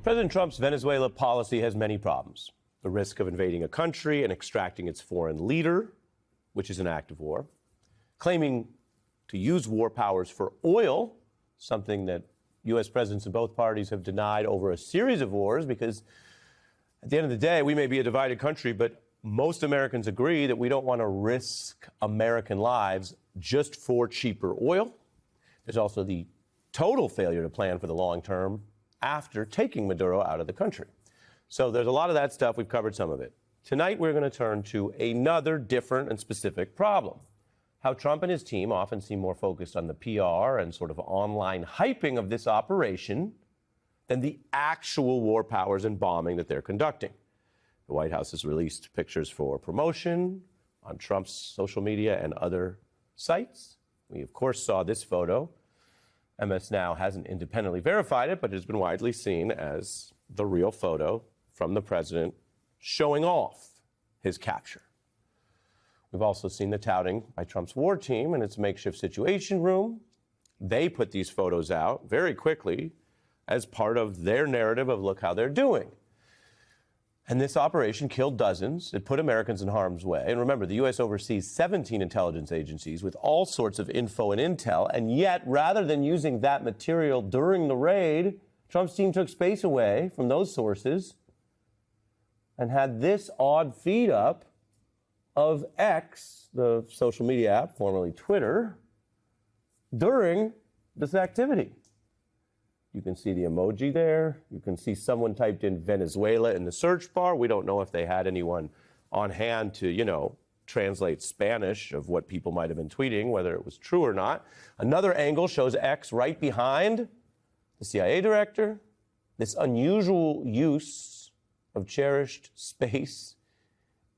President Trump's Venezuela policy has many problems. The risk of invading a country and extracting its foreign leader, which is an act of war. Claiming to use war powers for oil, something that U.S. presidents of both parties have denied over a series of wars, because at the end of the day, we may be a divided country, but most Americans agree that we don't want to risk American lives just for cheaper oil. There's also the total failure to plan for the long term after taking Maduro out of the country. So there's a lot of that stuff. We've covered some of it. Tonight, we're going to turn to another different and specific problem. How Trump and his team often seem more focused on the PR and sort of online hyping of this operation than the actual war powers and bombing that they're conducting. The White House has released pictures for promotion on Trump's social media and other sites. We, of course, saw this photo. MS Now hasn't independently verified it, but it has been widely seen as the real photo from the president showing off his capture. We've also seen the touting by Trump's war team in its makeshift Situation Room. They put these photos out very quickly as part of their narrative of look how they're doing. And this operation killed dozens. It put Americans in harm's way. And remember, the U.S. oversees 17 intelligence agencies with all sorts of info and intel. And yet, rather than using that material during the raid, Trump's team took space away from those sources and had this odd feed up of X, the social media app, formerly Twitter, during this activity. You can see the emoji there. You can see someone typed in Venezuela in the search bar. We don't know if they had anyone on hand to, translate Spanish of what people might have been tweeting, whether it was true or not. Another angle shows X right behind the CIA director. This unusual use of cherished space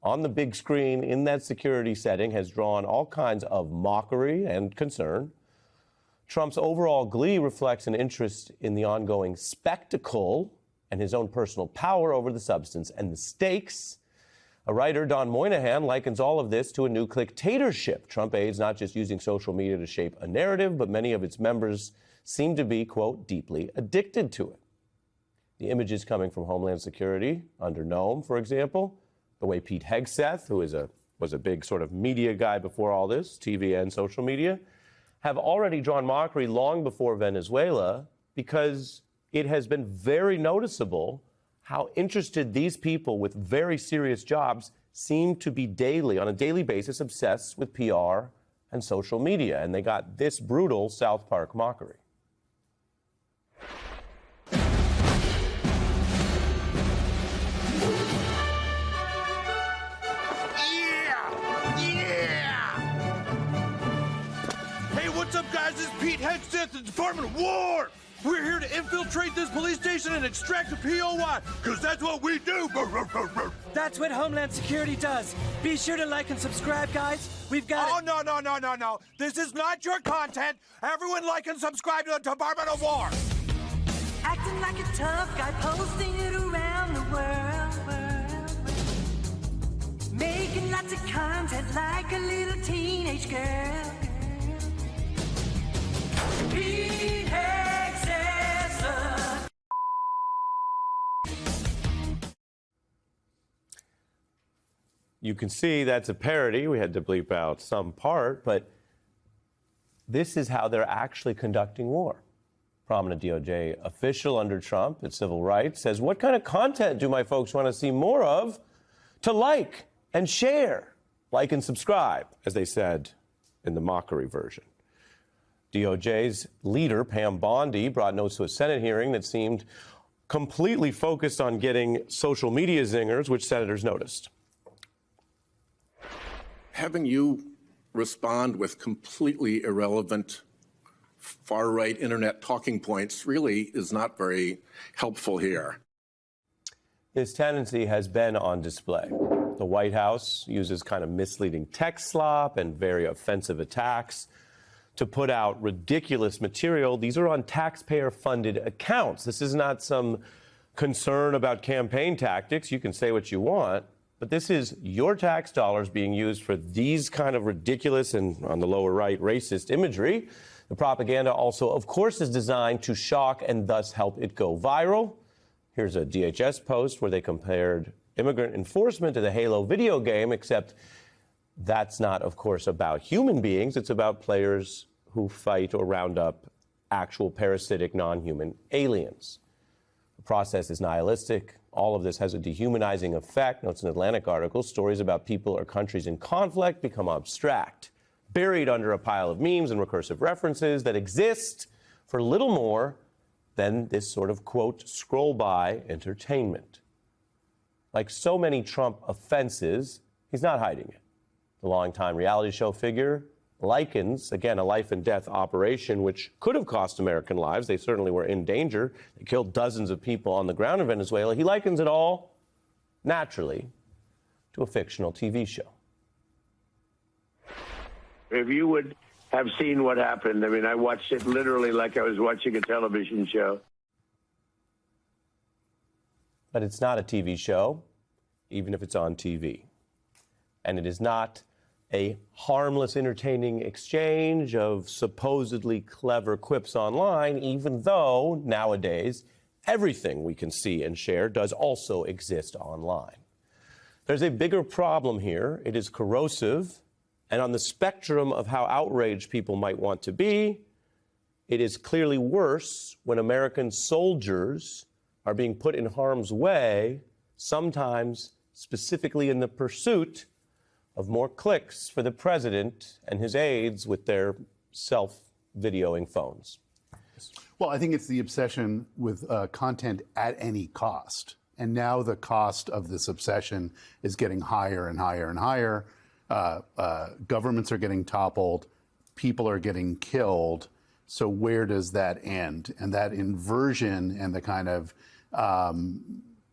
on the big screen in that security setting has drawn all kinds of mockery and concern. Trump's overall glee reflects an interest in the ongoing spectacle and his own personal power over the substance and the stakes. A writer, Don Moynihan, likens all of this to a new clicktatorship. Trump aides not just using social media to shape a narrative, but many of its members seem to be, quote, deeply addicted to it. The images coming from Homeland Security under Nome, for example, the way Pete Hegseth, who was a big sort of media guy before all this, TV and social media, have already drawn mockery long before Venezuela, because it has been very noticeable how interested these people with very serious jobs seem to be on a daily basis, obsessed with PR and social media. And they got this brutal South Park mockery. What's up, guys? This is Pete Hegseth, the Department of War. We're here to infiltrate this police station and extract a POI, because that's what we do. That's what Homeland Security does. Be sure to like and subscribe, guys. We've got Oh, no. This is not your content. Everyone like and subscribe to the Department of War. Acting like a tough guy, posting it around the world. Making lots of content like a little teenage girl. Pete Hegseth. You can see that's a parody. We had to bleep out some part, but this is how they're actually conducting war. Prominent DOJ official under Trump at Civil Rights says, what kind of content do my folks want to see more of? To like and share. Like and subscribe, as they said in the mockery version. DOJ's leader, Pam Bondi, brought notes to a Senate hearing that seemed completely focused on getting social media zingers, which senators noticed. Having you respond with completely irrelevant far-right internet talking points really is not very helpful here. This tendency has been on display. The White House uses kind of misleading text slop and very offensive attacks to put out ridiculous material. These are on taxpayer-funded accounts. This is not some concern about campaign tactics. You can say what you want, but this is your tax dollars being used for these kind of ridiculous and, on the lower right, racist imagery. The propaganda also, of course, is designed to shock and thus help it go viral. Here's a DHS post where they compared immigrant enforcement to the Halo video game, except that's not, of course, about human beings. It's about players who fight or round up actual parasitic non-human aliens. The process is nihilistic. All of this has a dehumanizing effect. Notes an Atlantic article. Stories about people or countries in conflict become abstract, buried under a pile of memes and recursive references that exist for little more than this sort of, quote, scroll-by entertainment. Like so many Trump offenses, he's not hiding it. The longtime reality show figure likens, again, a life and death operation which could have cost American lives. They certainly were in danger. They killed dozens of people on the ground in Venezuela. He likens it all, naturally, to a fictional TV show. If you would have seen what happened, I mean, I watched it literally like I was watching a television show. But it's not a TV show, even if it's on TV. And it is not a harmless, entertaining exchange of supposedly clever quips online, even though nowadays everything we can see and share does also exist online. There's a bigger problem here. It is corrosive, and on the spectrum of how outraged people might want to be, it is clearly worse when American soldiers are being put in harm's way, sometimes specifically in the pursuit of more clicks for the president and his aides with their self-videoing phones. Well, I think it's the obsession with content at any cost. And now the cost of this obsession is getting higher and higher and higher. Governments are getting toppled. People are getting killed. So where does that end? And that inversion and the kind of,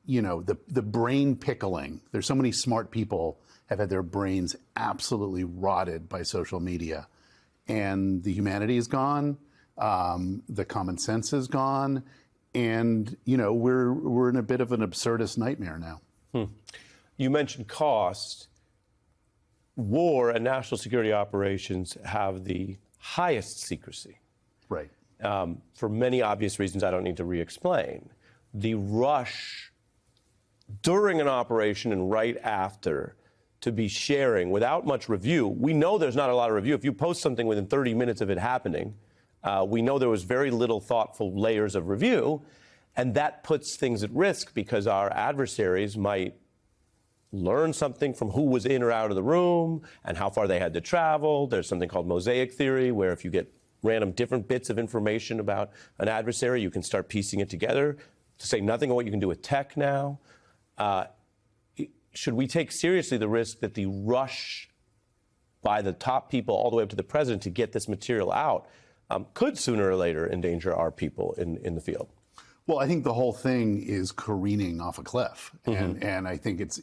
the brain pickling. There's so many smart people have had their brains absolutely rotted by social media. And the humanity is gone, the common sense is gone, and, we're in a bit of an absurdist nightmare now. You mentioned cost. War and national security operations have the highest secrecy. Right. For many obvious reasons I don't need to re-explain. The rush during an operation and right after to be sharing without much review. We know there's not a lot of review. If you post something within 30 minutes of it happening, we know there was very little thoughtful layers of review, and that puts things at risk because our adversaries might learn something from who was in or out of the room and how far they had to travel. There's something called mosaic theory, where if you get random different bits of information about an adversary, you can start piecing it together, to say nothing of what you can do with tech now. Should we take seriously the risk that the rush by the top people all the way up to the president to get this material out could sooner or later endanger our people in the field? Well, I think the whole thing is careening off a cliff. And I think it's,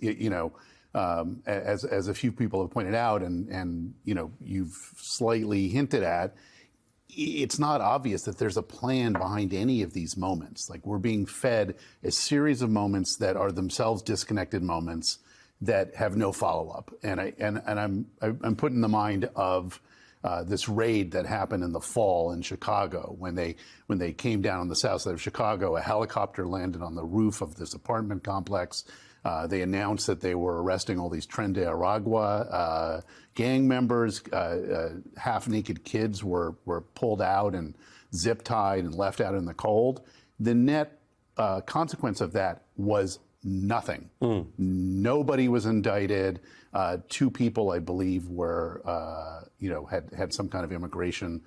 as a few people have pointed out and you've slightly hinted at, it's not obvious that there's a plan behind any of these moments. Like, we're being fed a series of moments that are themselves disconnected moments that have no follow-up. And I'm put in the mind of this raid that happened in the fall in Chicago when they came down on the south side of Chicago. A helicopter landed on the roof of this apartment complex. They announced that they were arresting all these Tren de Aragua gang members. Half-naked kids were pulled out and zip-tied and left out in the cold. The net consequence of that was nothing. Nobody was indicted. 2 people, I believe, were had some kind of immigration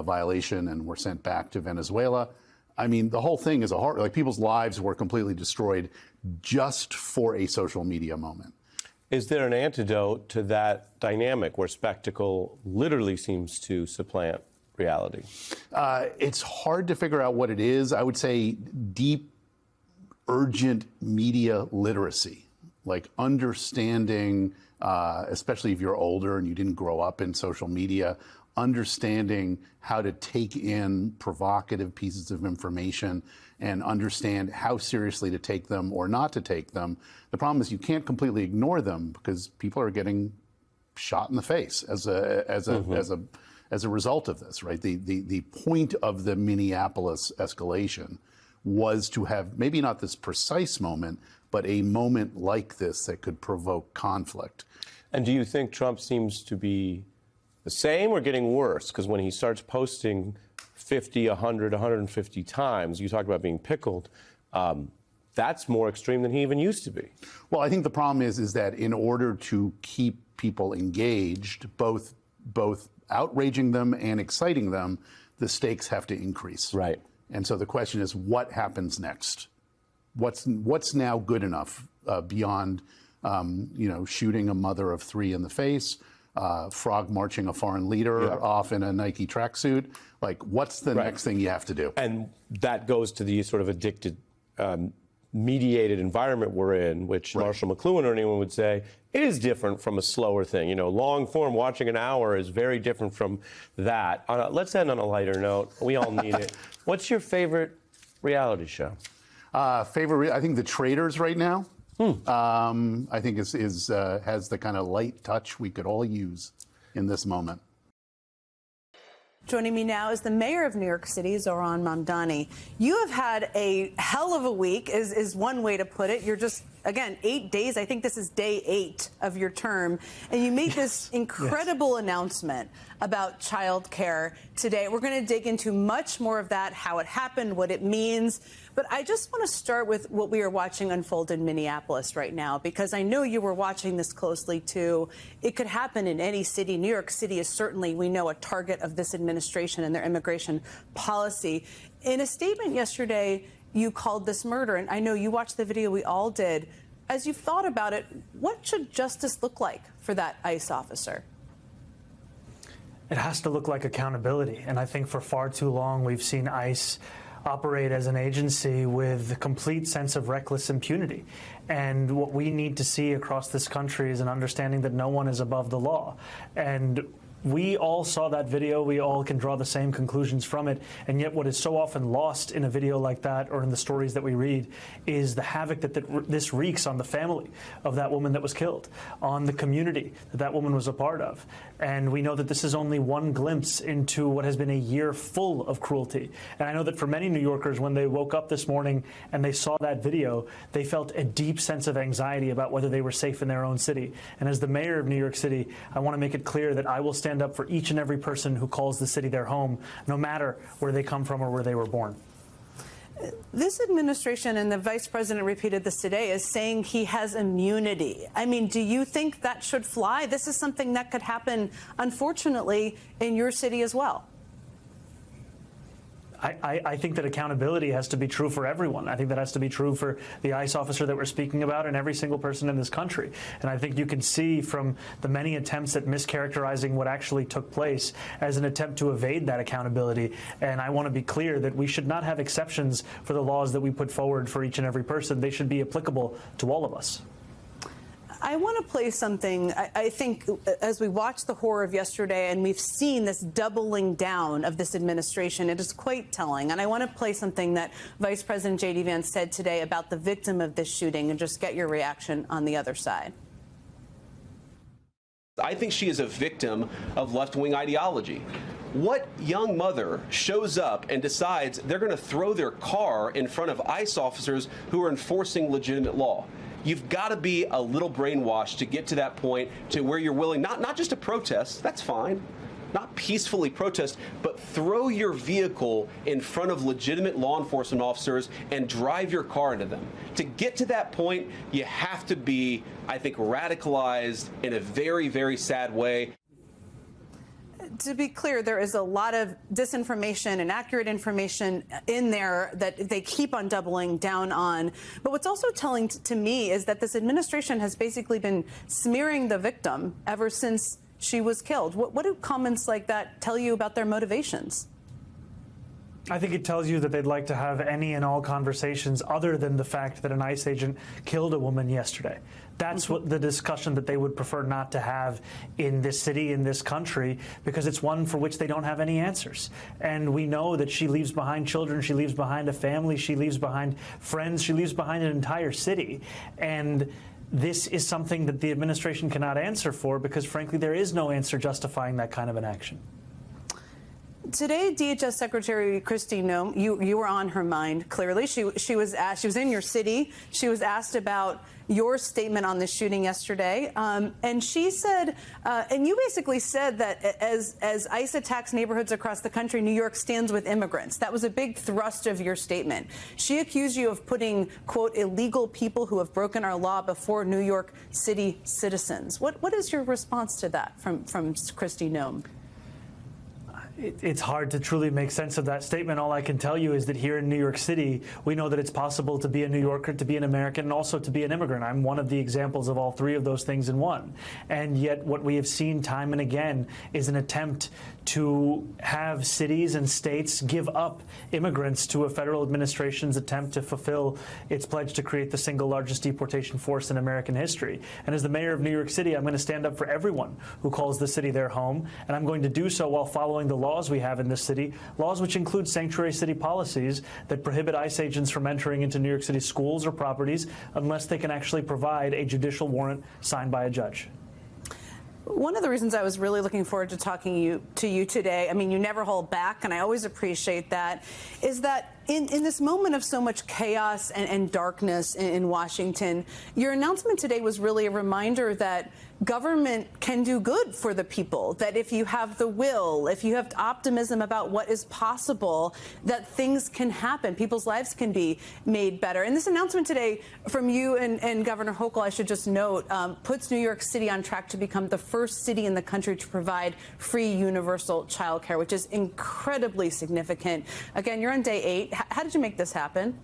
violation and were sent back to Venezuela. I mean, the whole thing is people's lives were completely destroyed just for a social media moment. Is there an antidote to that dynamic where spectacle literally seems to supplant reality? It's hard to figure out what it is. I would say deep, urgent media literacy, like understanding, especially if you're older and you didn't grow up in social media, understanding how to take in provocative pieces of information and understand how seriously to take them or not to take them. The problem is you can't completely ignore them because people are getting shot in the face as a result of this, right? The point of the Minneapolis escalation was to have maybe not this precise moment, but a moment like this that could provoke conflict. And do you think Trump seems to be the same or getting worse? Because when he starts posting 50, 100, 150 times, you talk about being pickled, that's more extreme than he even used to be. Well, I think the problem is that in order to keep people engaged, both outraging them and exciting them, the stakes have to increase. Right. And so the question is, what happens next? What's now good enough beyond, shooting a mother of 3 in the face, frog marching a foreign leader off in a Nike tracksuit? Like, what's the next thing you have to do? And that goes to the sort of addicted, mediated environment we're in, which Marshall McLuhan or anyone would say it is different from a slower thing. You know, long form, watching an hour is very different from that. Let's end on a lighter note. We all need it. What's your favorite reality show? I think The Traitors right now. I think has the kind of light touch we could all use in this moment. Joining me now is the mayor of New York City, Zohran Mamdani. You have had a hell of a week, is one way to put it. You're just, again, 8 days. I think this is day 8 of your term. And you made this incredible announcement about childcare today. We're going to dig into much more of that, how it happened, what it means. But I just want to start with what we are watching unfold in Minneapolis right now, because I know you were watching this closely, too. It could happen in any city. New York City is certainly, we know, a target of this administration and their immigration policy. In a statement yesterday, you called this murder, and I know you watched the video, we all did. As you've thought about it, what should justice look like for that ICE officer? It has to look like accountability, and I think for far too long we've seen ICE operate as an agency with a complete sense of reckless impunity. And what we need to see across this country is an understanding that no one is above the law. And we all saw that video. We all can draw the same conclusions from it. And yet what is so often lost in a video like that or in the stories that we read is the havoc that this wreaks on the family of that woman that was killed, on the community that that woman was a part of. And we know that this is only one glimpse into what has been a year full of cruelty. And I know that for many New Yorkers, when they woke up this morning and they saw that video, they felt a deep sense of anxiety about whether they were safe in their own city. And as the mayor of New York City, I want to make it clear that I will stand up for each and every person who calls the city their home, no matter where they come from or where they were born. This administration, and the vice president repeated this today, is saying he has immunity. I mean, do you think that should fly? This is something that could happen, unfortunately, in your city as well. I think that accountability has to be true for everyone. I think that has to be true for the ICE officer that we're speaking about and every single person in this country. And I think you can see from the many attempts at mischaracterizing what actually took place as an attempt to evade that accountability. And I want to be clear that we should not have exceptions for the laws that we put forward for each and every person. They should be applicable to all of us. I want to play something. I think as we watched the horror of yesterday and we've seen this doubling down of this administration, it is quite telling. And I want to play something that Vice President J.D. Vance said today about the victim of this shooting and just get your reaction on the other side. I think she is a victim of left-wing ideology. What young mother shows up and decides they're going to throw their car in front of ICE officers who are enforcing legitimate law? You've got to be a little brainwashed to get to that point to where you're willing not just to protest, that's fine, not peacefully protest, but throw your vehicle in front of legitimate law enforcement officers and drive your car into them. To get to that point, you have to be, I think, radicalized in a very, very sad way. To be clear, there is a lot of disinformation, inaccurate information in there that they keep on doubling down on. But what's also telling to me is that this administration has basically been smearing the victim ever since she was killed. What do comments like that tell you about their motivations? I think it tells you that they'd like to have any and all conversations other than the fact that an ICE agent killed a woman yesterday. That's what the discussion that they would prefer not to have in this city, in this country, because it's one for which they don't have any answers. And we know that she leaves behind children, she leaves behind a family, she leaves behind friends, she leaves behind an entire city. And this is something that the administration cannot answer for because, frankly, there is no answer justifying that kind of an action. Today, DHS Secretary Kristi Noem, you were on her mind. Clearly, she was asked. She was in your city. She was asked about your statement on the shooting yesterday, and she said, and you basically said that as ICE attacks neighborhoods across the country, New York stands with immigrants. That was a big thrust of your statement. She accused you of putting, quote, illegal people who have broken our law before New York City citizens. What is your response to that from Kristi Noem? It's hard to truly make sense of that statement. All I can tell you is that here in New York City, we know that it's possible to be a New Yorker, to be an American, and also to be an immigrant. I'm one of the examples of all three of those things in one. And yet what we have seen time and again is an attempt to have cities and states give up immigrants to a federal administration's attempt to fulfill its pledge to create the single largest deportation force in American history. And as the mayor of New York City, I'm going to stand up for everyone who calls the city their home, and I'm going to do so while following the laws we have in this city, laws which include sanctuary city policies that prohibit ICE agents from entering into New York City schools or properties unless they can actually provide a judicial warrant signed by a judge. One of the reasons I was really looking forward to talking to you today, I mean, you never hold back, and I always appreciate that, is that in this moment of so much chaos and darkness in Washington, your announcement today was really a reminder that government can do good for the people, that if you have the will, if you have optimism about what is possible, that things can happen, people's lives can be made better. And this announcement today from you and Governor Hochul, I should just note, puts New York City on track to become the first city in the country to provide free universal child care, which is incredibly significant. Again, you're on day 8. How did you make this happen?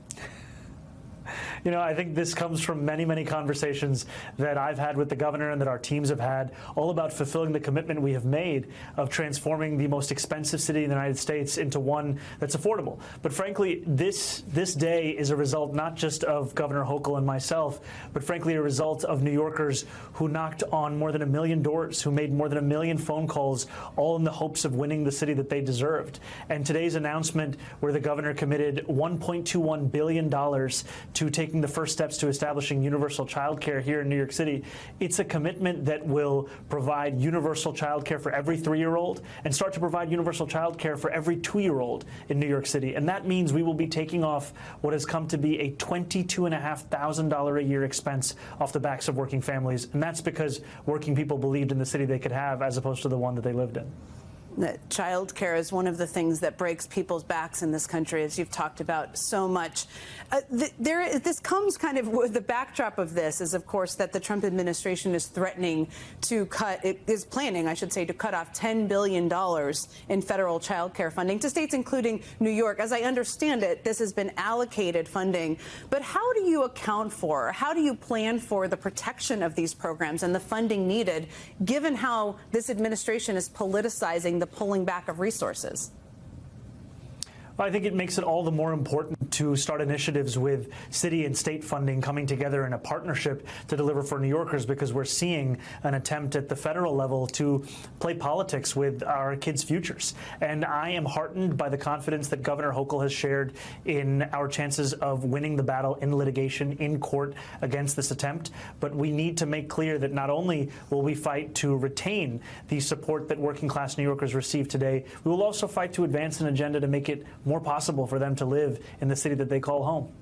You know, I think this comes from many, many conversations that I've had with the governor and that our teams have had, all about fulfilling the commitment we have made of transforming the most expensive city in the United States into one that's affordable. But frankly, this day is a result not just of Governor Hochul and myself, but frankly a result of New Yorkers who knocked on more than 1 million doors, who made more than 1 million phone calls, all in the hopes of winning the city that they deserved. And today's announcement, where the governor committed $1.21 billion to taking the first steps to establishing universal child care here in New York City, it's a commitment that will provide universal child care for every 3-year-old and start to provide universal child care for every 2-year-old in New York City. And that means we will be taking off what has come to be a $22,500 a year expense off the backs of working families. And that's because working people believed in the city they could have as opposed to the one that they lived in. That child care is one of the things that breaks people's backs in this country, as you've talked about so much. This comes kind of with the backdrop of this is, of course, that the Trump administration is threatening to planning, I should say, to cut off $10 billion in federal child care funding to states, including New York. As I understand it, this has been allocated funding. But how do you account for, how do you plan for the protection of these programs and the funding needed, given how this administration is politicizing the pulling back of resources? I think it makes it all the more important to start initiatives with city and state funding coming together in a partnership to deliver for New Yorkers, because we're seeing an attempt at the federal level to play politics with our kids' futures. And I am heartened by the confidence that Governor Hochul has shared in our chances of winning the battle in litigation in court against this attempt. But we need to make clear that not only will we fight to retain the support that working class New Yorkers receive today, we will also fight to advance an agenda to make it more possible for them to live in the city that they call home.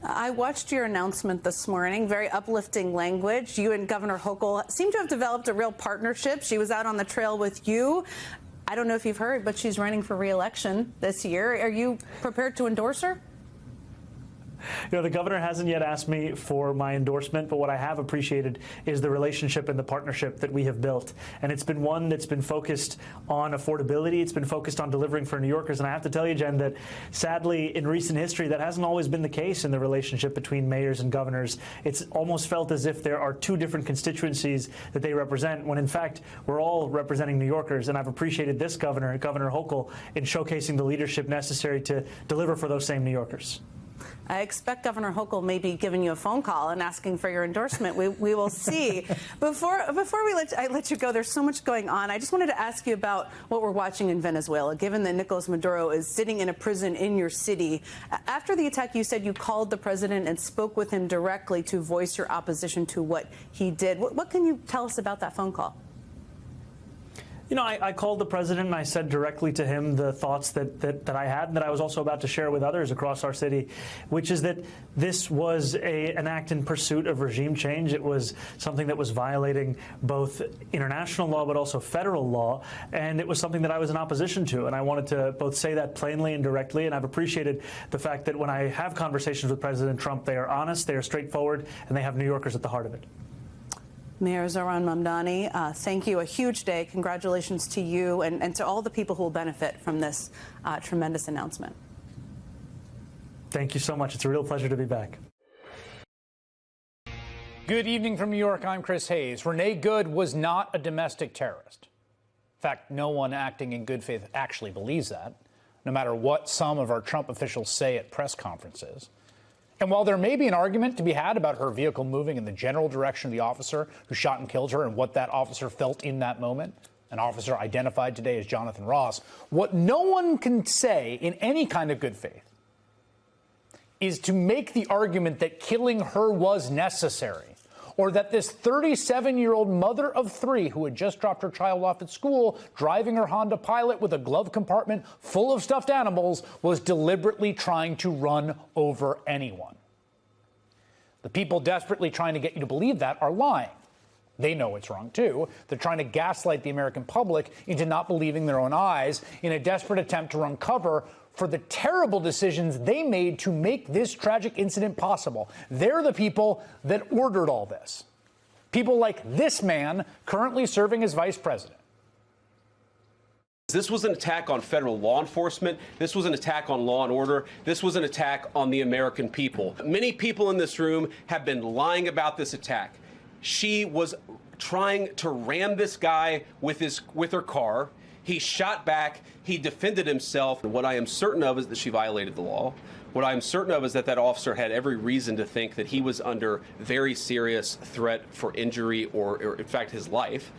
I watched your announcement this morning, very uplifting language. You and Governor Hochul seem to have developed a real partnership. She was out on the trail with you. I don't know if you've heard, but she's running for re-election this year. Are you prepared to endorse her? You know, the governor hasn't yet asked me for my endorsement, but what I have appreciated is the relationship and the partnership that we have built. And it's been one that's been focused on affordability. It's been focused on delivering for New Yorkers. And I have to tell you, Jen, that sadly, in recent history, that hasn't always been the case in the relationship between mayors and governors. It's almost felt as if there are two different constituencies that they represent, when in fact, we're all representing New Yorkers. And I've appreciated this governor, Governor Hochul, in showcasing the leadership necessary to deliver for those same New Yorkers. I expect Governor Hochul may be giving you a phone call and asking for your endorsement. We will see. Before I let you go, there's so much going on. I just wanted to ask you about what we're watching in Venezuela, given that Nicolas Maduro is sitting in a prison in your city. After the attack, you said you called the president and spoke with him directly to voice your opposition to what he did. What can you tell us about that phone call? You know, I called the president and I said directly to him the thoughts that I had and that I was also about to share with others across our city, which is that this was an act in pursuit of regime change. It was something that was violating both international law but also federal law, and it was something that I was in opposition to. And I wanted to both say that plainly and directly, and I've appreciated the fact that when I have conversations with President Trump, they are honest, they are straightforward, and they have New Yorkers at the heart of it. Mayor Zohran Mamdani, thank you. A huge day. Congratulations to you and to all the people who will benefit from this tremendous announcement. Thank you so much. It's a real pleasure to be back. Good evening from New York. I'm Chris Hayes. Renee Good was not a domestic terrorist. In fact, no one acting in good faith actually believes that, no matter what some of our Trump officials say at press conferences. And while there may be an argument to be had about her vehicle moving in the general direction of the officer who shot and killed her and what that officer felt in that moment, an officer identified today as Jonathan Ross, what no one can say in any kind of good faith is to make the argument that killing her was necessary, or that this 37-year-old mother of three who had just dropped her child off at school, driving her Honda Pilot with a glove compartment full of stuffed animals, was deliberately trying to run over anyone. The people desperately trying to get you to believe that are lying. They know it's wrong, too. They're trying to gaslight the American public into not believing their own eyes in a desperate attempt to uncover for the terrible decisions they made to make this tragic incident possible. They're the people that ordered all this. People like this man currently serving as vice president. This was an attack on federal law enforcement. This was an attack on law and order. This was an attack on the American people. Many people in this room have been lying about this attack. She was trying to ram this guy with her car. He shot back. He defended himself. What I am certain of is that she violated the law. What I'm certain of is that that officer had every reason to think that he was under very serious threat for injury or in fact, his life.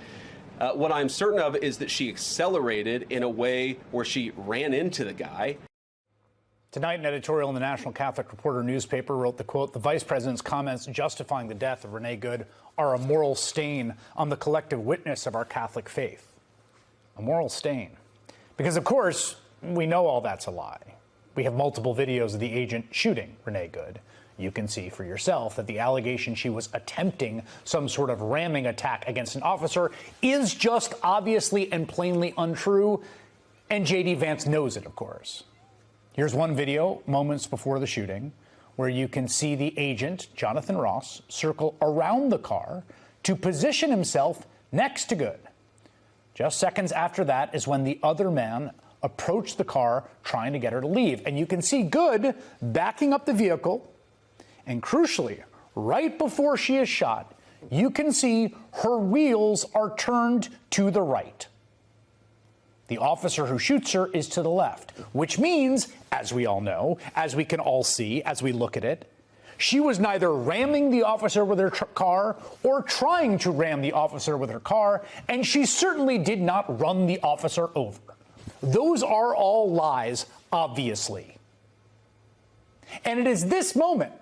What I'm certain of is that she accelerated in a way where she ran into the guy. Tonight, an editorial in the National Catholic Reporter newspaper wrote the quote, "The vice president's comments justifying the death of Renee Good are a moral stain on the collective witness of our Catholic faith." A moral stain. Because, of course, we know all that's a lie. We have multiple videos of the agent shooting Renee Good. You can see for yourself that the allegation she was attempting some sort of ramming attack against an officer is just obviously and plainly untrue, and J.D. Vance knows it, of course. Here's one video moments before the shooting where you can see the agent, Jonathan Ross, circle around the car to position himself next to Good. Just seconds after that is when the other man approached the car trying to get her to leave. And you can see Good backing up the vehicle. And crucially, right before she is shot, you can see her wheels are turned to the right. The officer who shoots her is to the left, which means, as we all know, as we can all see as we look at it, she was neither ramming the officer with her car or trying to ram the officer with her car, and she certainly did not run the officer over. Those are all lies, obviously. And it is this moment,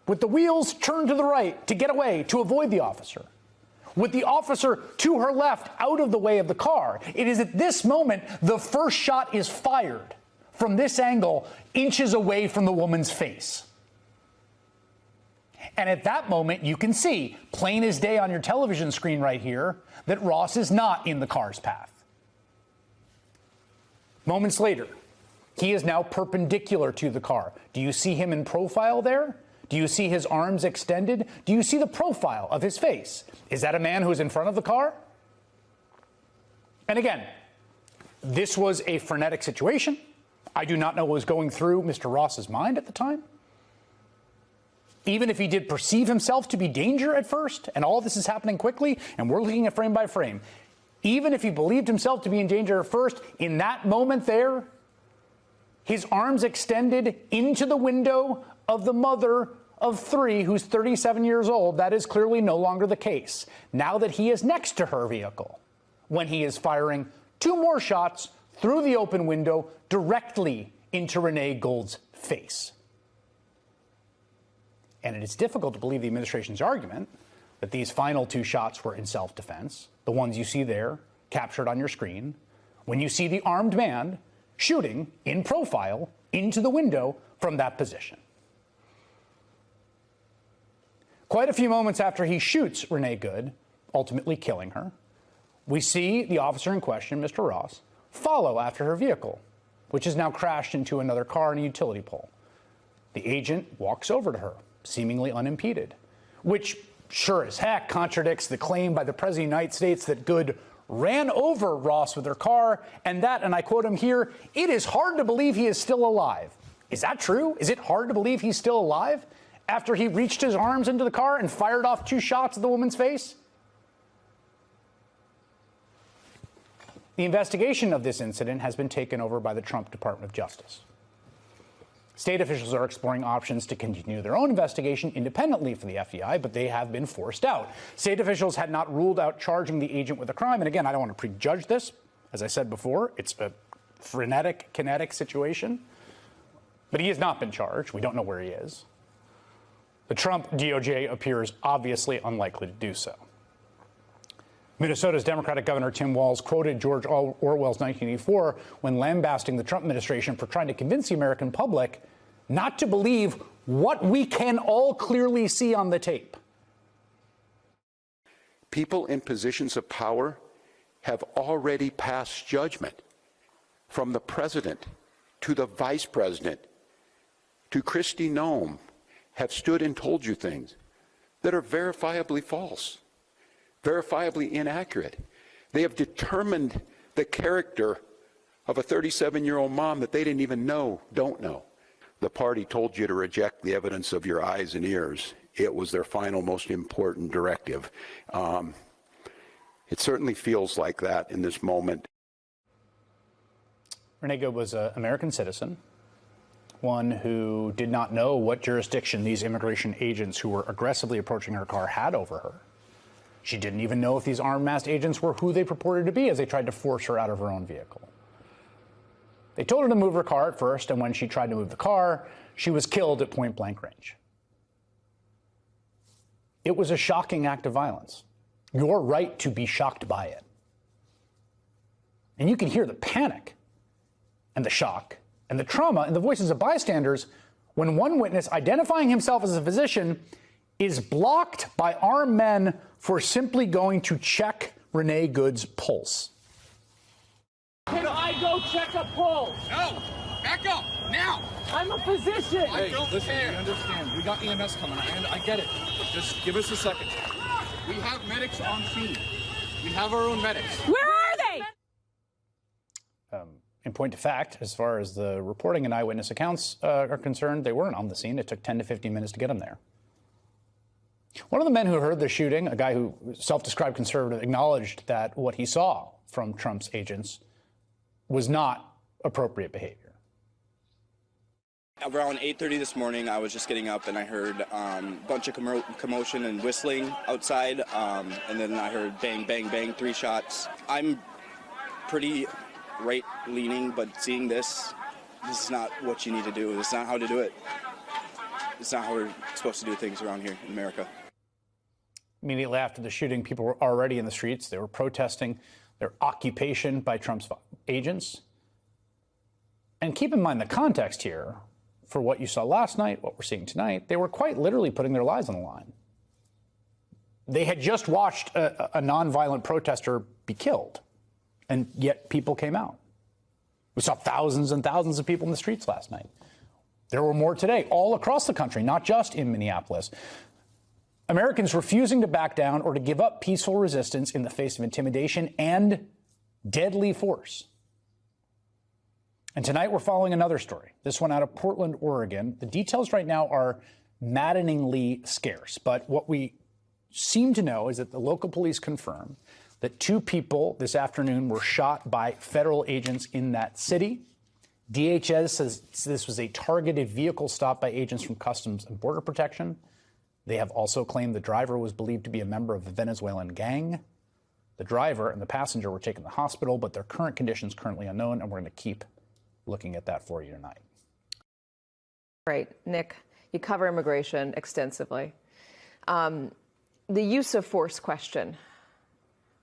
with the wheels turned to the right to get away, to avoid the officer, with the officer to her left out of the way of the car, it is at this moment the first shot is fired from this angle, inches away from the woman's face. And at that moment, you can see, plain as day on your television screen right here, that Ross is not in the car's path. Moments later, he is now perpendicular to the car. Do you see him in profile there? Do you see his arms extended? Do you see the profile of his face? Is that a man who is in front of the car? And again, this was a frenetic situation. I do not know what was going through Mr. Ross's mind at the time. Even if he did perceive himself to be danger at first, and all this is happening quickly, and we're looking at frame by frame, even if he believed himself to be in danger at first, in that moment there, his arms extended into the window of the mother of three who's 37 years old. That is clearly no longer the case. Now that he is next to her vehicle, when he is firing two more shots through the open window directly into Renee Gould's face. And it is difficult to believe the administration's argument that these final two shots were in self-defense, the ones you see there, captured on your screen when you see the armed man shooting in profile into the window from that position. Quite a few moments after he shoots Renee Good, ultimately killing her, we see the officer in question, Mr. Ross, follow after her vehicle, which has now crashed into another car and a utility pole. The agent walks over to her, seemingly unimpeded, which sure as heck contradicts the claim by the President of the United States that Good ran over Ross with her car, and that, and I quote him here, "It is hard to believe he is still alive." Is that true? Is it hard to believe he's still alive after he reached his arms into the car and fired off 2 shots at the woman's face? The investigation of this incident has been taken over by the Trump Department of Justice. State officials are exploring options to continue their own investigation independently from the FBI, but they have been forced out. State officials had not ruled out charging the agent with a crime. And again, I don't want to prejudge this. As I said before, it's a frenetic, kinetic situation. But he has not been charged. We don't know where he is. The Trump DOJ appears obviously unlikely to do so. Minnesota's Democratic Governor Tim Walz quoted George Orwell's 1984 when lambasting the Trump administration for trying to convince the American public not to believe what we can all clearly see on the tape. People in positions of power have already passed judgment, from the president to the vice president to Kristi Noem, have stood and told you things that are verifiably false, verifiably inaccurate. They have determined the character of a 37-year-old mom that they didn't even know, don't know. The party told you to reject the evidence of your eyes and ears. It was their final, most important directive. It certainly feels like that in this moment. Renee Good was an American citizen, one who did not know what jurisdiction these immigration agents who were aggressively approaching her car had over her. She didn't even know if these armed masked agents were who they purported to be as they tried to force her out of her own vehicle. They told her to move her car at first, and when she tried to move the car, she was killed at point blank range. It was a shocking act of violence. You're right to be shocked by it. And you can hear the panic and the shock and the trauma in the voices of bystanders when one witness, identifying himself as a physician, is blocked by armed men for simply going to check Renee Good's pulse. Can I go check a pulse? No! Back up! Now! I'm a physician! Hey, listen, we understand. We got EMS coming. I get it. Just give us a second. We have medics on scene. We have our own medics. Where are they? In point of fact, as far as the reporting and eyewitness accounts are concerned, they weren't on the scene. It took 10 to 15 minutes to get them there. One of the men who heard the shooting, a guy who self-described conservative, acknowledged that what he saw from Trump's agents was not appropriate behavior. Around 8:30 this morning, I was just getting up and I heard a bunch of commotion and whistling outside, and then I heard bang, bang, bang, 3 shots. I'm pretty right-leaning, but seeing this is not what you need to do. This is not how to do it. It's not how we're supposed to do things around here in America. Immediately after the shooting, people were already in the streets. They were protesting their occupation by Trump's agents. And keep in mind the context here for what you saw last night, what we're seeing tonight. They were quite literally putting their lives on the line. They had just watched a nonviolent protester be killed, and yet people came out. We saw thousands and thousands of people in the streets last night. There were more today, all across the country, not just in Minneapolis. Americans refusing to back down or to give up peaceful resistance in the face of intimidation and deadly force. And tonight we're following another story, this one out of Portland, Oregon. The details right now are maddeningly scarce, but what we seem to know is that the local police confirm that 2 people this afternoon were shot by federal agents in that city. DHS says this was a targeted vehicle stop by agents from Customs and Border Protection. They have also claimed the driver was believed to be a member of the Venezuelan gang. The driver and the passenger were taken to the hospital, but their current conditions currently unknown, and we're going to keep looking at that for you tonight. Right, Nick, you cover immigration extensively. The use of force question.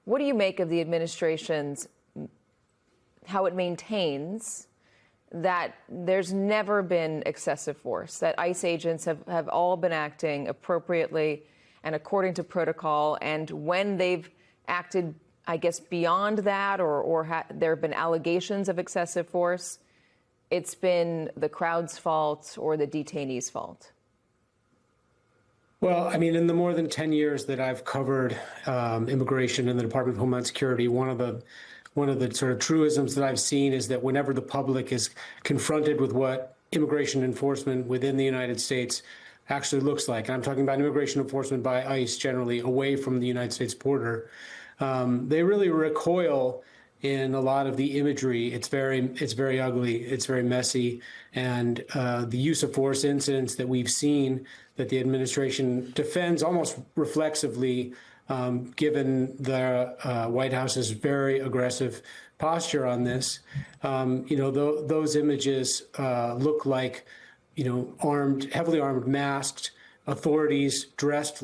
What do you make of the administration's, how it maintains that there's never been excessive force, that ICE agents have all been acting appropriately and according to protocol, and when they've acted, I guess, beyond that, or there have been allegations of excessive force, it's been the crowd's fault or the detainees' fault? Well, I mean, in the more than 10 years that I've covered immigration in the Department of Homeland Security, one of the sort of truisms that I've seen is that whenever the public is confronted with what immigration enforcement within the United States actually looks like, and I'm talking about immigration enforcement by ICE generally away from the United States border, they really recoil in a lot of the imagery. It's very ugly, it's very messy, and the use of force incidents that we've seen that the administration defends almost reflexively, given the White House's very aggressive posture on this. Those images look like, heavily armed, masked authorities dressed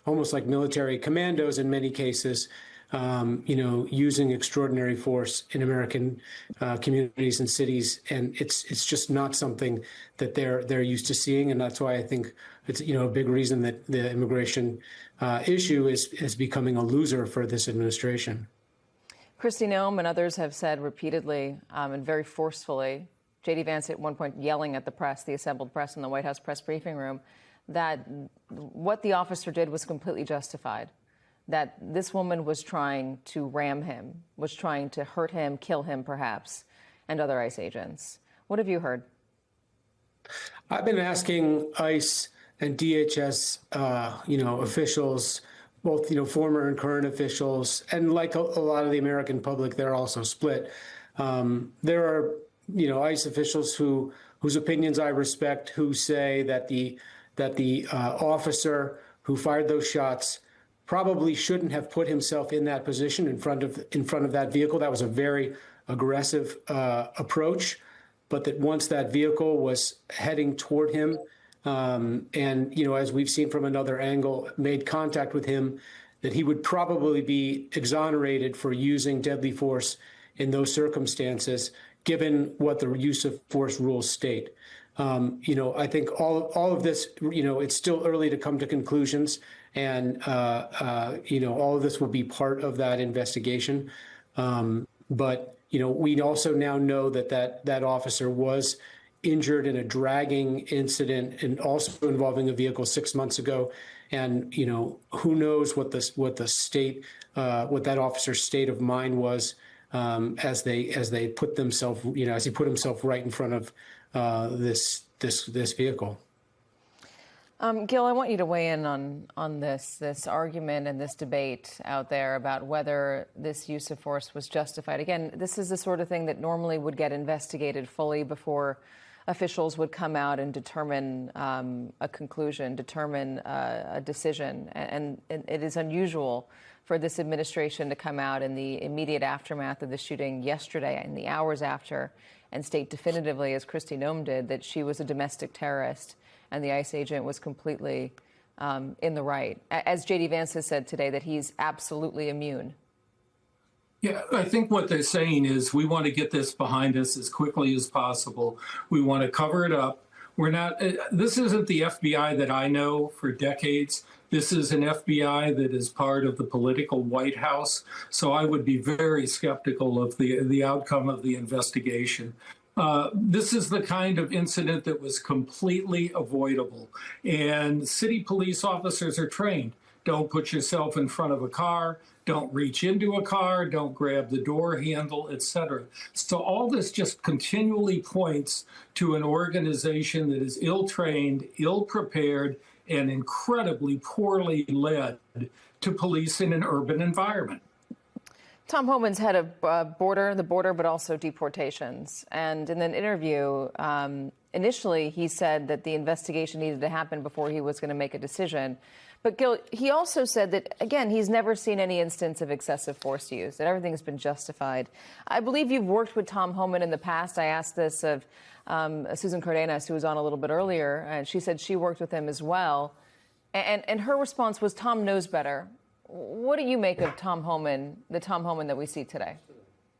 almost like military commandos in many cases, using extraordinary force in American communities and cities, and it's just not something that they're used to seeing, and that's why I think it's a big reason that the immigration issue is becoming a loser for this administration. Kristi Noem and others have said repeatedly and very forcefully, J.D. Vance at one point yelling at the press, the assembled press in the White House press briefing room, that what the officer did was completely justified, that this woman was trying to ram him, was trying to hurt him, kill him perhaps, and other ICE agents. What have you heard? I've been asking ICE and DHS, officials, both, former and current officials, and like a lot of the American public, they're also split. There are, ICE officials whose opinions I respect, who say that the officer who fired those shots probably shouldn't have put himself in that position in front of that vehicle. That was a very aggressive approach, but that once that vehicle was heading toward him, and as we've seen from another angle, made contact with him, that he would probably be exonerated for using deadly force in those circumstances, given what the use of force rules state. I think all of this, it's still early to come to conclusions, and all of this will be part of that investigation. But we also now know that officer was injured in a dragging incident and also involving a vehicle 6 months ago. And, who knows what that officer's state of mind was as they put themselves, as he put himself right in front of this vehicle. Gil, I want you to weigh in on this argument and this debate out there about whether this use of force was justified. Again, this is the sort of thing that normally would get investigated fully before officials would come out and determine a conclusion, determine a decision. And it is unusual for this administration to come out in the immediate aftermath of the shooting yesterday, in the hours after, and state definitively, as Kristi Noem did, that she was a domestic terrorist and the ICE agent was completely in the right. As J.D. Vance has said today, that he's absolutely immune. Yeah, I think what they're saying is we want to get this behind us as quickly as possible. We want to cover it up. This isn't the FBI that I know for decades. This is an FBI that is part of the political White House. So I would be very skeptical of the outcome of the investigation. This is the kind of incident that was completely avoidable. And city police officers are trained. Don't put yourself in front of a car. Don't reach into a car. Don't grab the door handle, etc. So all this just continually points to an organization that is ill-trained, ill-prepared, and incredibly poorly led to police in an urban environment. Tom Homan's head of the border, but also deportations. And in an interview, initially he said that the investigation needed to happen before he was going to make a decision. But Gil, he also said that, again, he's never seen any instance of excessive force used, that everything has been justified. I believe you've worked with Tom Homan in the past. I asked this of Susan Cardenas, who was on a little bit earlier, and she said she worked with him as well. And her response was, Tom knows better. What do you make of Tom Homan, the Tom Homan that we see today?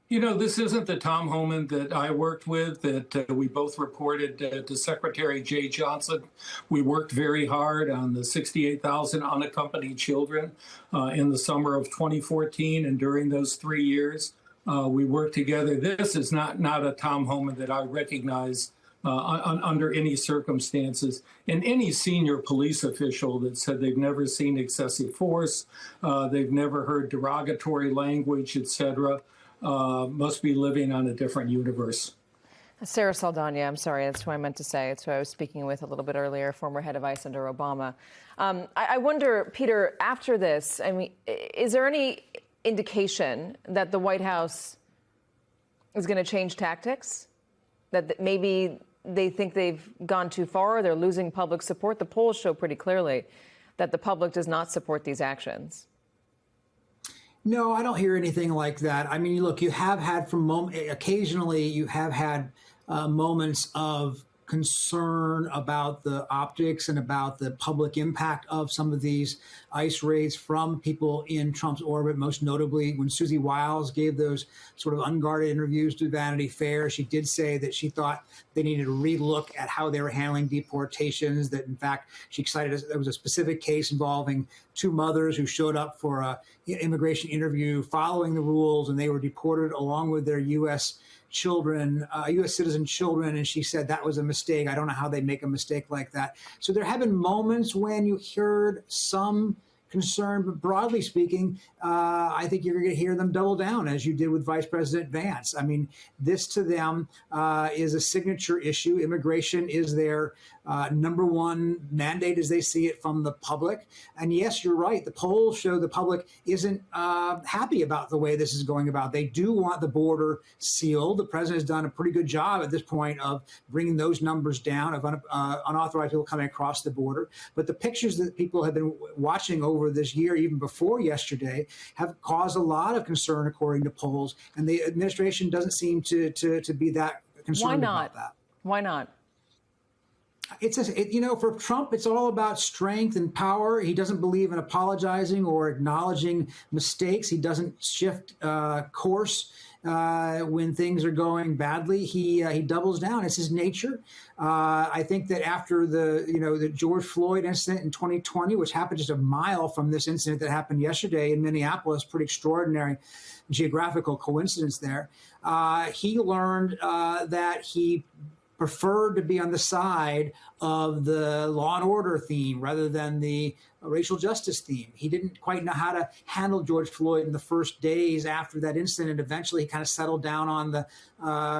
You know, this isn't the Tom Homan that I worked with, that we both reported to Secretary Jay Johnson. We worked very hard on the 68,000 unaccompanied children in the summer of 2014. And during those 3 years, we worked together. This is not a Tom Homan that I recognize under any circumstances. And any senior police official that said they've never seen excessive force, they've never heard derogatory language, et cetera, must be living on a different universe. Sarah Saldana, I'm sorry, that's who I meant to say. It's who I was speaking with a little bit earlier, former head of ICE under Obama. I wonder, Peter, after this, I mean, is there any indication that the White House is going to change tactics? That maybe they think they've gone too far, they're losing public support? The polls show pretty clearly that the public does not support these actions. No, I don't hear anything like that. I mean, look, you have had occasionally you have had moments of concern about the optics and about the public impact of some of these ICE raids from people in Trump's orbit, most notably when Susie Wiles gave those sort of unguarded interviews to Vanity Fair. She did say that she thought they needed to relook at how they were handling deportations, that in fact, she cited there was a specific case involving two mothers who showed up for an immigration interview following the rules, and they were deported along with their U.S. children, U.S. citizen children, and she said that was a mistake. I don't know how they make a mistake like that. So there have been moments when you heard some concern, but broadly speaking, I think you're going to hear them double down, as you did with Vice President Vance. I mean, this to them is a signature issue. Immigration is their number one mandate as they see it from the public. And yes, you're right. The polls show the public isn't happy about the way this is going about. They do want the border sealed. The president has done a pretty good job at this point of bringing those numbers down of unauthorized people coming across the border. But the pictures that people have been watching over this year, even before yesterday, have caused a lot of concern, according to polls. And the administration doesn't seem to be that concerned about that. Why not? For Trump, it's all about strength and power. He doesn't believe in apologizing or acknowledging mistakes. He doesn't shift course when things are going badly. He doubles down. It's his nature. I think that after the George Floyd incident in 2020, which happened just a mile from this incident that happened yesterday in Minneapolis, pretty extraordinary geographical coincidence there, he learned that he preferred to be on the side of the law and order theme rather than the racial justice theme. He didn't quite know how to handle George Floyd in the first days after that incident. Eventually, he kind of settled down on the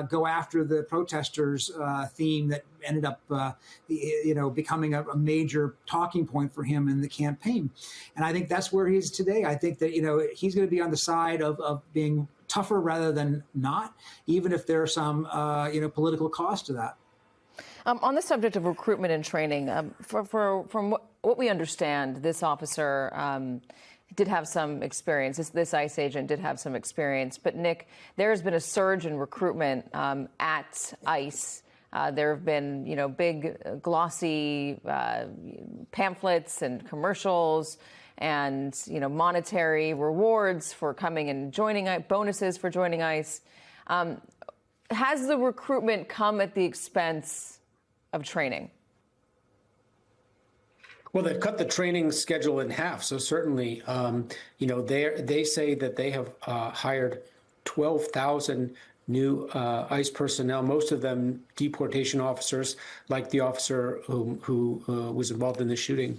go after the protesters theme that ended up, becoming a major talking point for him in the campaign. And I think that's where he is today. I think that, he's going to be on the side of being tougher rather than not, even if there are some, political cost to that. On the subject of recruitment and training, from what we understand, this officer did have some experience. This ICE agent did have some experience. But, Nick, there has been a surge in recruitment at ICE. There have been, big glossy pamphlets and commercials and, monetary rewards for coming and joining, bonuses for joining ICE. Has the recruitment come at the expense of training? Well, they've cut the training schedule in half. So certainly, they say that they have hired 12,000 new ICE personnel, most of them deportation officers, like the officer who was involved in the shooting.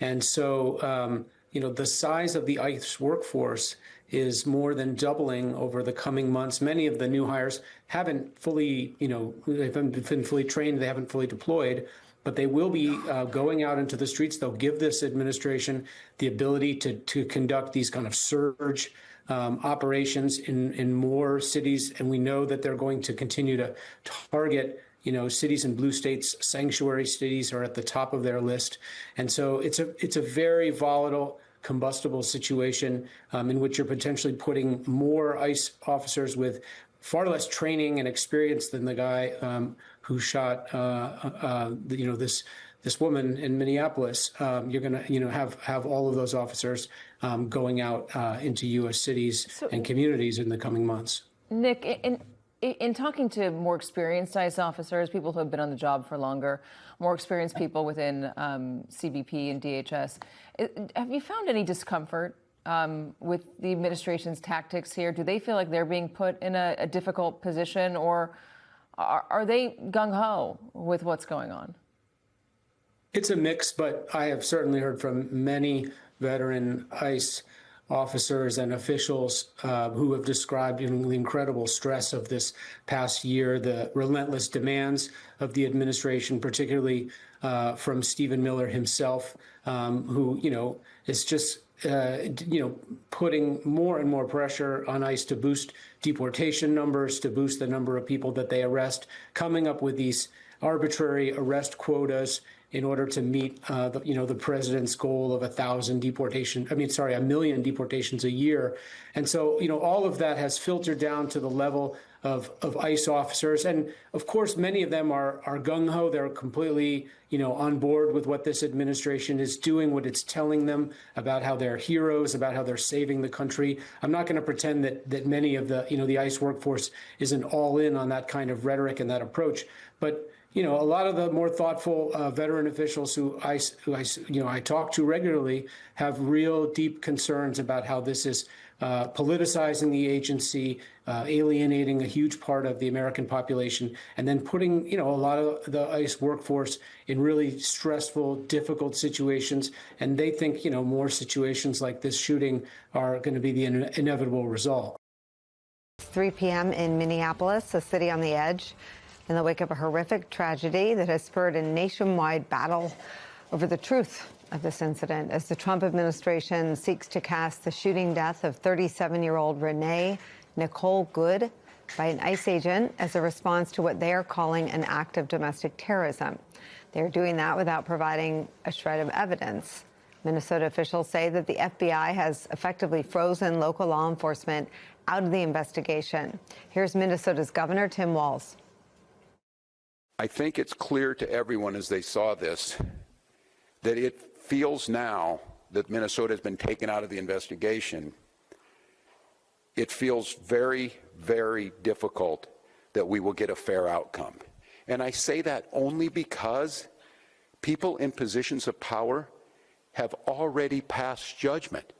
And so, the size of the ICE workforce is more than doubling over the coming months. Many of the new hires haven't fully, they haven't been fully trained, they haven't fully deployed, but they will be going out into the streets. They'll give this administration the ability to conduct these kind of surge operations in more cities. And we know that they're going to continue to target cities in blue states. Sanctuary cities are at the top of their list. And so it's a very volatile, combustible situation in which you're potentially putting more ICE officers with far less training and experience than the guy who shot, this woman in Minneapolis, you're going to, have all of those officers going out into U.S. cities and communities in the coming months. Nick, in talking to more experienced ICE officers, people who have been on the job for longer, more experienced people within CBP and DHS, have you found any discomfort with the administration's tactics here? Do they feel like they're being put in a difficult position, or are they gung-ho with what's going on? It's a mix, but I have certainly heard from many veteran ICE officers and officials who have described the incredible stress of this past year, the relentless demands of the administration, particularly from Stephen Miller himself, who, is just, putting more and more pressure on ICE to boost deportation numbers, to boost the number of people that they arrest, coming up with these arbitrary arrest quotas in order to meet, the president's goal of 1 million deportations a year. And so, all of that has filtered down to the level of ICE officers. And of course, many of them are gung-ho. They're completely, on board with what this administration is doing, what it's telling them about how they're heroes, about how they're saving the country. I'm not going to pretend that many of the ICE workforce isn't all in on that kind of rhetoric and that approach. But a lot of the more thoughtful veteran officials who I talk to regularly have real deep concerns about how this is politicizing the agency, alienating a huge part of the American population, and then putting a lot of the ICE workforce in really stressful, difficult situations. And they think more situations like this shooting are going to be the inevitable result. 3 p.m. in Minneapolis, a city on the edge, in the wake of a horrific tragedy that has spurred a nationwide battle over the truth of this incident as the Trump administration seeks to cast the shooting death of 37-year-old Renee Nicole Good by an ICE agent as a response to what they are calling an act of domestic terrorism. They're doing that without providing a shred of evidence. Minnesota officials say that the FBI has effectively frozen local law enforcement out of the investigation. Here's Minnesota's Governor Tim Walz. I think it's clear to everyone as they saw this that it feels now that Minnesota has been taken out of the investigation. It feels very, very difficult that we will get a fair outcome. And I say that only because people in positions of power have already passed judgment,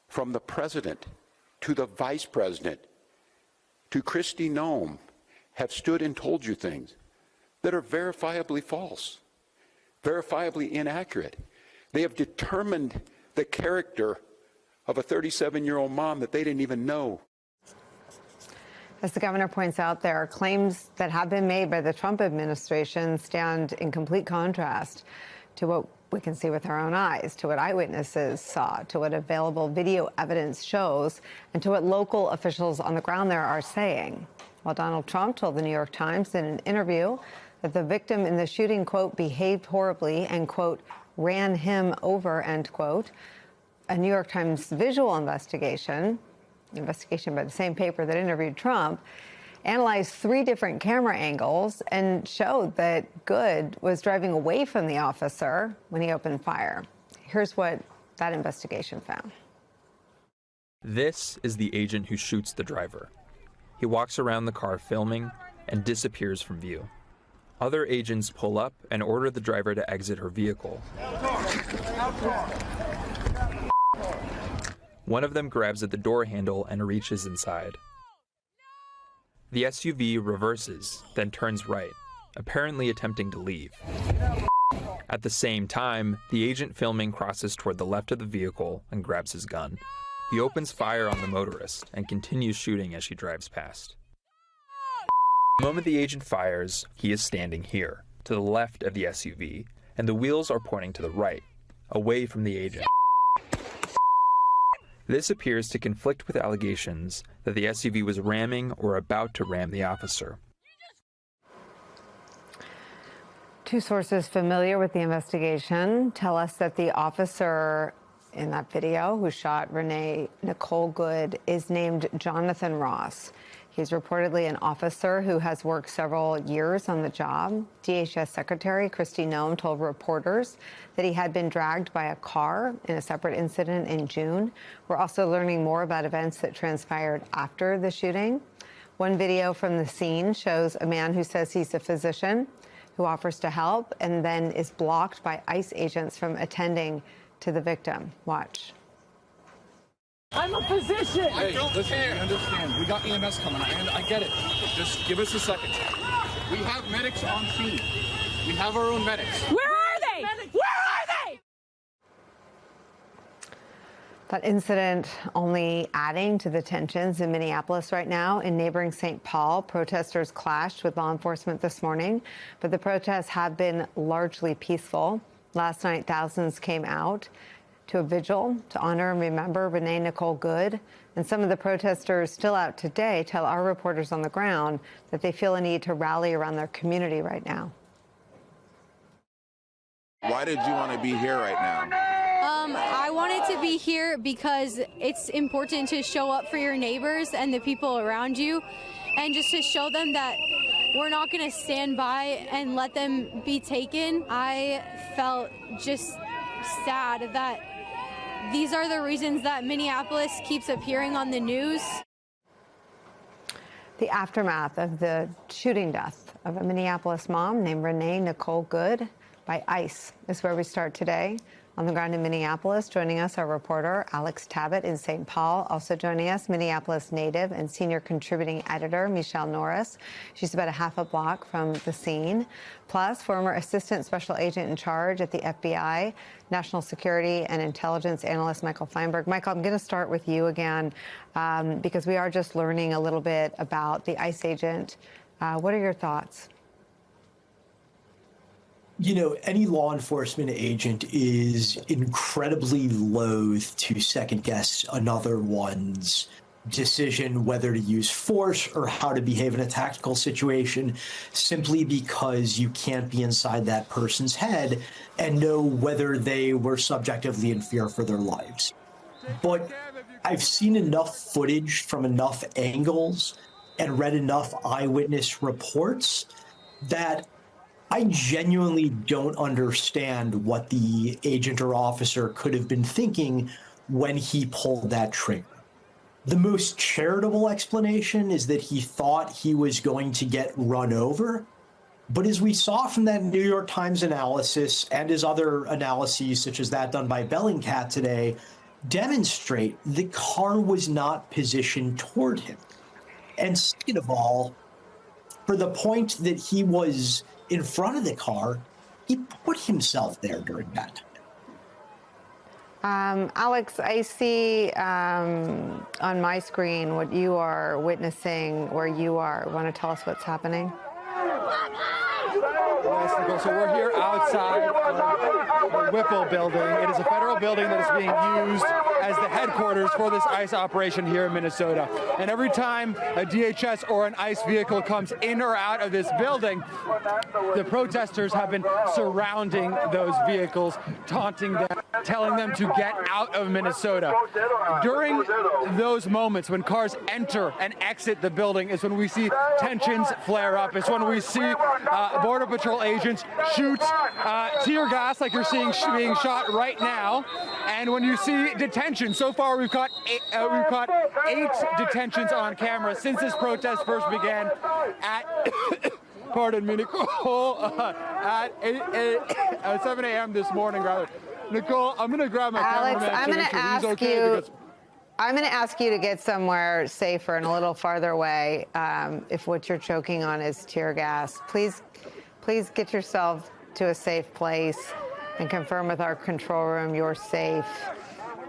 from the president to the vice president to Kristi Noem, have stood and told you things that are verifiably false, verifiably inaccurate. They have determined the character of a 37-year-old mom that they didn't even know. As the governor points out, there are claims that have been made by the Trump administration stand in complete contrast to what we can see with our own eyes, to what eyewitnesses saw, to what available video evidence shows, and to what local officials on the ground there are saying. While Donald Trump told the New York Times in an interview that the victim in the shooting, quote, behaved horribly and, quote, ran him over, end quote, a New York Times visual investigation by the same paper that interviewed Trump, analyzed 3 different camera angles and showed that Good was driving away from the officer when he opened fire. Here's what that investigation found. This is the agent who shoots the driver. He walks around the car filming and disappears from view. Other agents pull up and order the driver to exit her vehicle. One of them grabs at the door handle and reaches inside. The SUV reverses, then turns right, apparently attempting to leave. At the same time, the agent filming crosses toward the left of the vehicle and grabs his gun. He opens fire on the motorist and continues shooting as she drives past. The moment the agent fires, he is standing here, to the left of the SUV, and the wheels are pointing to the right, away from the agent. This appears to conflict with allegations that the SUV was ramming or about to ram the officer. 2 sources familiar with the investigation tell us that the officer in that video who shot Renee Nicole Good is named Jonathan Ross. He's reportedly an officer who has worked several years on the job. DHS Secretary Kristi Noem told reporters that he had been dragged by a car in a separate incident in June. We're also learning more about events that transpired after the shooting. One video from the scene shows a man who says he's a physician who offers to help and then is blocked by ICE agents from attending to the victim. Watch. I'm a physician. Hey, listen, I understand. We got EMS coming. I get it. Just give us a second. We have medics on scene. We have our own medics. Where are they? Where are they? That incident only adding to the tensions in Minneapolis right now. In neighboring St. Paul, protesters clashed with law enforcement this morning, but the protests have been largely peaceful. Last night, thousands came out to a vigil to honor and remember Renee Nicole Good. And some of the protesters still out today tell our reporters on the ground that they feel a need to rally around their community right now. Why did you want to be here right now? I wanted to be here because it's important to show up for your neighbors and the people around you, and just to show them that we're not going to stand by and let them be taken. I felt just sad that these are the reasons that Minneapolis keeps appearing on the news. The aftermath of the shooting death of a Minneapolis mom named Renee Nicole Good by ICE is where we start today. On the ground in Minneapolis, joining us, our reporter Alex Tabbitt in St. Paul. Also joining us, Minneapolis native and senior contributing editor Michelle Norris. She's about a half a block from the scene. Plus, former assistant special agent in charge at the FBI, national security and intelligence analyst Michael Feinberg. Michael, I'm going to start with you again because we are just learning a little bit about the ICE agent. What are your thoughts? You know, any law enforcement agent is incredibly loath to second guess another one's decision whether to use force or how to behave in a tactical situation, simply because you can't be inside that person's head and know whether they were subjectively in fear for their lives. But I've seen enough footage from enough angles and read enough eyewitness reports that I genuinely don't understand what the agent or officer could have been thinking when he pulled that trigger. The most charitable explanation is that he thought he was going to get run over. But as we saw from that New York Times analysis and his other analyses, such as that done by Bellingcat today, demonstrate the car was not positioned toward him. And second of all, for the point that he was in front of the car, he put himself there during that time. Alex, I see on my screen what you are witnessing where you are. Want to tell us what's happening? Yes, Nicole. So we're here outside the Whipple building. It is a federal building that is being used as the headquarters for this ICE operation here in Minnesota. And every time a DHS or an ICE vehicle comes in or out of this building, the protesters have been surrounding those vehicles, taunting them, telling them to get out of Minnesota. During those moments when cars enter and exit the building is when we see tensions flare up. It's when we see Border Patrol agents shoot tear gas like you're seeing being shot right now. And when you see detention, so far we've caught 8 detentions on camera since this protest first began at pardon me, Nicole, at 7 a.m. this morning, rather. Nicole, I'm going to grab my Alex, cameraman. I'm going to ask you to get somewhere safer and a little farther away if what you're choking on is tear gas. Please get yourself to a safe place and confirm with our control room you're safe.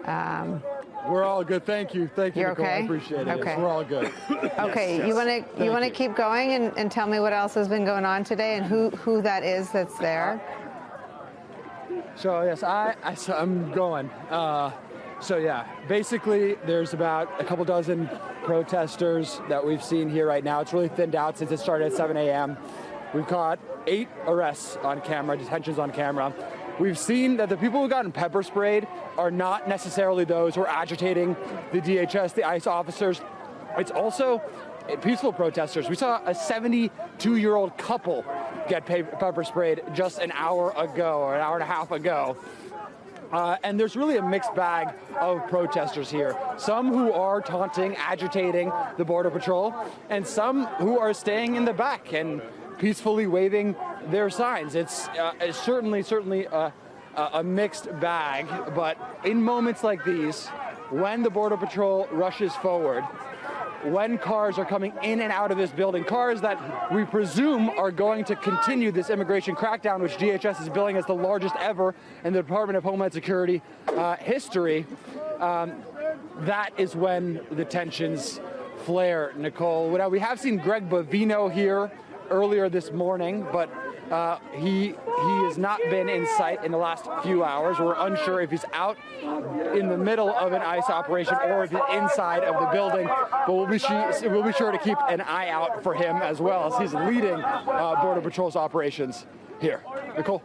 We're all good. Thank you. Thank you, Nicole. Okay? I appreciate it. Okay. Yes, we're all good. Okay. Yes, You yes. want to keep going and tell me what else has been going on today and who that is that's there? So yes, I'm going. So yeah, basically there's about a couple dozen protesters that we've seen here right now. It's really thinned out since it started at 7 a.m. We've caught 8 arrests on camera, detentions on camera. We've seen that the people who gotten pepper sprayed are not necessarily those who are agitating the DHS, the ICE officers. It's also peaceful protesters. We saw a 72-year-old couple get pepper sprayed just an hour ago, or an hour and a half ago. And there's really a mixed bag of protesters here. Some who are taunting, agitating the Border Patrol, and some who are staying in the back and peacefully waving their signs. It's certainly a mixed bag, but in moments like these, when the Border Patrol rushes forward, when cars are coming in and out of this building, cars that we presume are going to continue this immigration crackdown, which DHS is billing as the largest ever in the Department of Homeland Security history, that is when the tensions flare, Nicole. Now, we have seen Greg Bovino here earlier this morning, but he has not been in sight in the last few hours. We're unsure if he's out in the middle of an ICE operation or if he's inside of the building, but we'll be sure to keep an eye out for him as well as he's leading Border Patrol's operations here. Nicole?